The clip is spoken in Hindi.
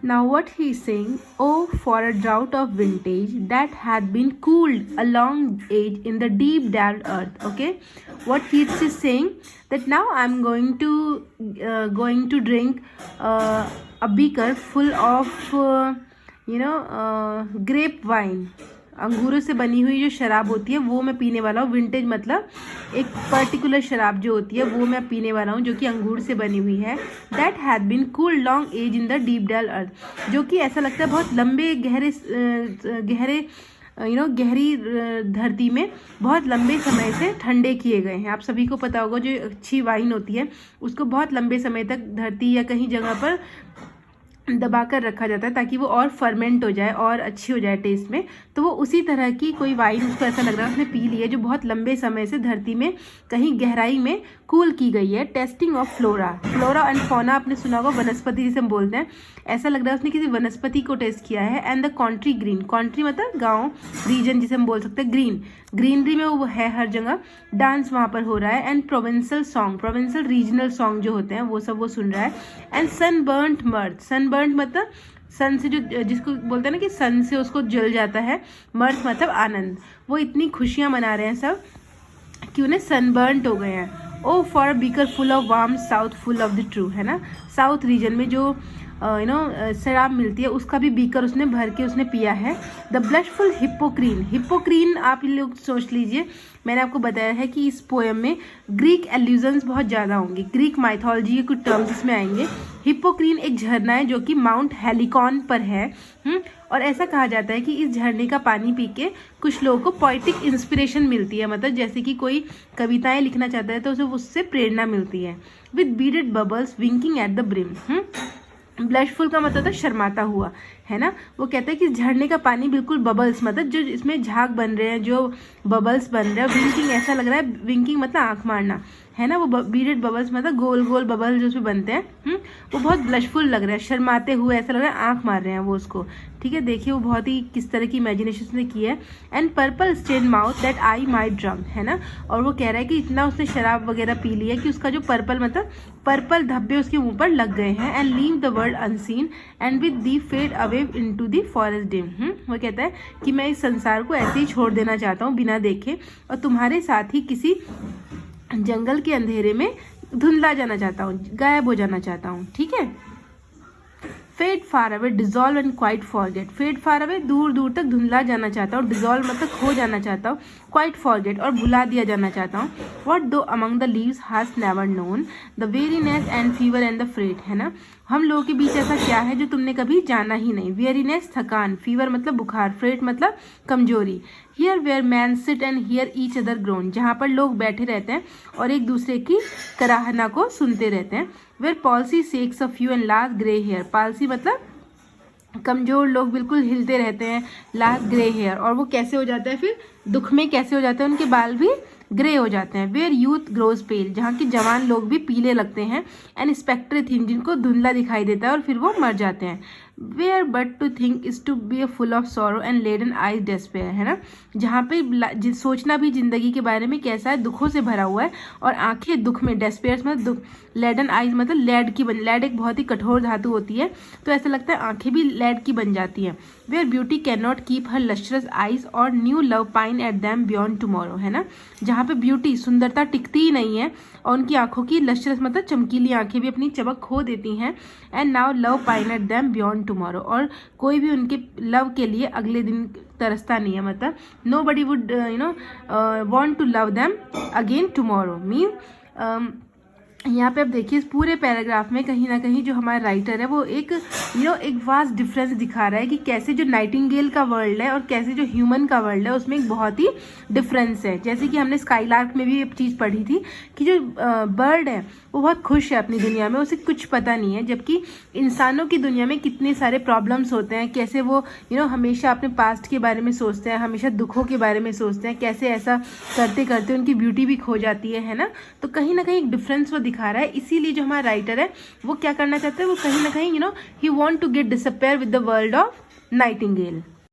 Now what he is saying, oh for a drought of vintage that had been cooled a long age in the deep damp earth. Okay, what he is saying that now I'm going to drink a beaker full of grape wine. अंगूरों से बनी हुई जो शराब होती है वो मैं पीने वाला हूँ. विंटेज मतलब एक पर्टिकुलर शराब जो होती है वो मैं पीने वाला हूँ जो कि अंगूर से बनी हुई है. That had been cooled long age in the deep delved earth, जो कि ऐसा लगता है बहुत लंबे गहरे गहरी धरती में बहुत लंबे समय से ठंडे किए गए हैं. आप सभी को पता होगा जो अच्छी वाइन होती है उसको बहुत लंबे समय तक धरती या कहीं जगह पर दबा कर रखा जाता है ताकि वो और फर्मेंट हो जाए और अच्छी हो जाए टेस्ट में. तो वो उसी तरह की कोई वाइन उसको ऐसा लग रहा है उसने पी ली है जो बहुत लंबे समय से धरती में कहीं गहराई में कूल की गई है. Testing of flora and fauna आपने सुना होगा, वनस्पति जिसे हम बोलते हैं. ऐसा लग रहा है उसने किसी वनस्पति को टेस्ट किया है. And the country green, country मतलब गाँव, रीजन जिसे हम बोल सकते हैं ग्रीन, ग्रीनरी में वो है हर जगह. डांस वहाँ पर हो रहा है. And provincial song, provincial regional song जो होते हैं वो सब वो सुन रहा है. एंड सनबर्न्ट मर्थ, सनबर्न्ट मतलब सन से जो जिसको बोलते हैं ना कि सन से उसको जल जाता है. मर्थ मतलब आनंद. वो इतनी खुशियाँ मना रहे हैं सब कि उन्हें सनबर्न्ट हो गए हैं. O for a beaker full of warm south full of the true, है ना. साउथ रीजन में जो शराब मिलती है उसका भी बीकर उसने भर के उसने पिया है. द ब्लशफुल हिप्पोक्रीन, हिप्पोक्रीन आप लोग सोच लीजिए, मैंने आपको बताया है कि इस पोएम में ग्रीक एल्यूजन्स बहुत ज़्यादा होंगे. ग्रीक माइथोलॉजी के कुछ टर्म्स इसमें आएंगे. हिप्पोक्रीन एक झरना है जो कि माउंट हेलिकॉन पर है. और ऐसा कहा जाता है कि इस झरने का पानी पी के कुछ लोगों को पोइटिक इंस्पिरेशन मिलती है, मतलब जैसे कि कोई कविताएं लिखना चाहता है तो उसे उससे प्रेरणा मिलती है. With beaded bubbles winking at the brim. Blushful का मतलब था शर्माता हुआ, है ना. वो कहता है कि झरने का पानी बिल्कुल बबल्स मतलब जो इसमें झाग बन रहे हैं, जो बबल्स बन रहे हैं. विंकिंग ऐसा लग रहा है, विंकिंग मतलब आंख मारना, है ना. वो बीडेड बबल्स मतलब गोल गोल बबल जो उसमें बनते हैं. वो बहुत ब्लशफुल लग रहा है, शर्माते हुए ऐसा लग रहा है आंख मार रहे हैं वो उसको. ठीक है, देखिए वो बहुत ही किस तरह की इमेजिनेशन उसने की है. And purple stain mouth that I might drunk, है ना. और वो कह रहा है कि इतना उसने शराब वगैरह पी ली है कि उसका जो पर्पल मतलब पर्पल धब्बे उसके मुंह पर लग गए हैं. And leave the world unseen and with the fade away into the forest dim. वो कहता है कि मैं इस संसार को ऐसे ही छोड़ देना चाहता हूँ बिना देखे और तुम्हारे साथ ही किसी जंगल के अंधेरे में धुंधला जाना चाहता हूँ, गायब हो जाना चाहता हूँ. ठीक है. Fade far away, dissolve and quite forget. Fade far away दूर दूर तक धुंधला जाना चाहता हूँ. डिजॉल्व मतलब खो जाना चाहता हूँ. क्वाइट फॉरगेट और भुला दिया जाना चाहता हूँ. व्हाट दो among the leaves has never known the weariness and fever and the freight, है ना. हम लोगों के बीच ऐसा क्या है जो तुमने कभी जाना ही नहीं. वेरीनेस थकान, फीवर मतलब बुखार, फ्रेट मतलब कमजोरी. Here where man sit and hear each other groan, जहाँ पर लोग बैठे रहते हैं और एक दूसरे की कराहना को सुनते रहते हैं. Where palsy shakes a few and last grey hair, palsy मतलब कमजोर लोग बिल्कुल हिलते रहते हैं. लास्ट ग्रे हेयर, और वो कैसे हो जाता है फिर दुख में कैसे हो जाते हैं, उनके बाल भी ग्रे हो जाते हैं. वेयर यूथ ग्रोज पेल, जहाँ के जवान लोग भी पीले लगते हैं. एंड स्पेक्ट्रे थिन, जिनको धुंधला दिखाई देता है और फिर वो मर जाते हैं. Where but to think is to be a full of sorrow and leaden eyes despair, है ना. जहाँ पे सोचना भी जिंदगी के बारे में कैसा है, दुखों से भरा हुआ है और आंखें दुख में. डेस्पेयर मतलब दुख. लेडन आइज मतलब लेड एक बहुत ही कठोर धातु होती है तो ऐसा लगता है आंखें भी लेड की बन जाती हैं. Where beauty can not keep her lustrous eyes और new love pine at them beyond tomorrow, है ना. जहाँ पे ब्यूटी सुंदरता टिकती ही नहीं है और उनकी आंखों की लस्ट्रस मतलब चमकीली आंखें भी अपनी चमक खो देती हैं. And now love pine at them beyond tomorrow, और कोई भी उनके लव के लिए अगले दिन तरसता नहीं है. मतलब nobody would want to love them again tomorrow. Mean यहाँ पे आप देखिए इस पूरे पैराग्राफ में कहीं ना कहीं जो हमारा राइटर है वो एक एक वास्ट डिफरेंस दिखा रहा है कि कैसे जो नाइटिंगेल का वर्ल्ड है और कैसे जो ह्यूमन का वर्ल्ड है उसमें एक बहुत ही डिफरेंस है. जैसे कि हमने स्काईलार्क में भी एक चीज़ पढ़ी थी कि जो बर्ड है वो बहुत खुश है अपनी दुनिया में, उसे कुछ पता नहीं है. जबकि इंसानों की दुनिया में कितने सारे प्रॉब्लम्स होते हैं, कैसे वो हमेशा अपने पास्ट के बारे में सोचते हैं, हमेशा दुखों के बारे में सोचते हैं, कैसे ऐसा करते करते उनकी ब्यूटी भी खो जाती है ना. तो कहीं ना कहीं एक डिफरेंस वो दिखा रहा है. इसीलिए जो हमारा राइटर है वो क्या करना चाहता है, वो कहीं ना कहीं ही want to get disappear with the world of Nightingale.